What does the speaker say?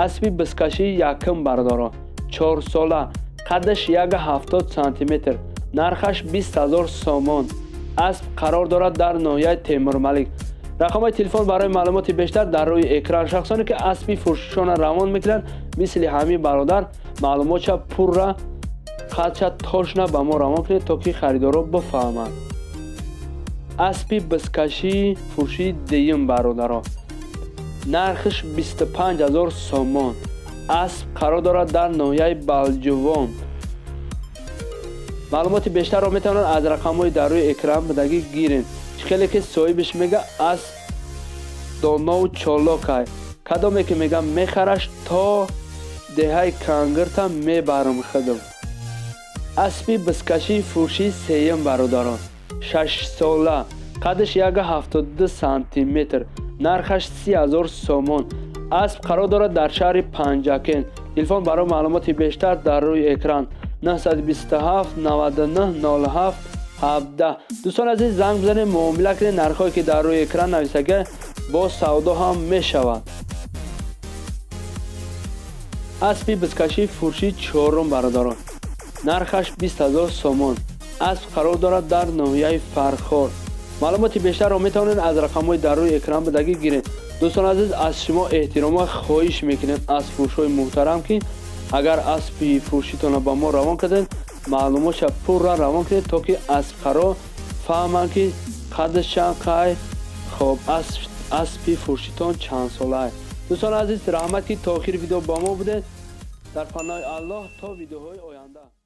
اسبی بسکشی یکم بردارا 4 ساله قدش 170 سانتی متر نرخش 20,000 سومون اسب قرار دارد در ناحیه تیمورملک رقم تلفن برای معلومات بیشتر در روی اکران شخصانی که اسبی فروششان روان میکنند مثل همین برادر معلوماتش پر را خدش توشنه به ما روان کنید تا که خریدارا بفهمند اسبی بسکشی فروشی دیم برادرها نرخش 25,000 سومون اسب قرار دارد در ناحیه بلجوان معلومات بیشتر را میتونن از رقم‌های در روی اکران بدگی گیرین خیلی که صاحبش میگه اسب دانا و چالاک کدامی که میگم میخرش تا دهه کنگرتا میبرم خودم اسبی بسکشی فروشی سیم برادران 6 ساله قدش 172 سانتی متر نرخش 30,000 سومون اسب قرار دارد در شهر پنجاکن تلفن برای معلومات بیشتر در روی اکران 927 99 07 17 دوستان عزیز زنگ بزنید معامله کنید نرخایی که در روی اکران نویسه با سودا هم می شود اسبی بسکشی فروشی 4 برادران نرخش 20,000 سومون اسب قرار دارد در ناحیه فرخار معلومات بیشتر را می توانید از رقم‌های در روی اکران بدگی گیرید دوستان عزیز از شما احترام و خواهش میکنیم از فروشای محترم که اگر اسبی فروشیتون با ما روان کردین معلوماتش پر را روان کنید تا که اسب خرا فهمند که قدش چقدر خوب اسبی فروشیتون چند ساله دوستان عزیز رحمت که تا آخر ویدیو با ما بوده در پناه الله تا ویدیوهای آینده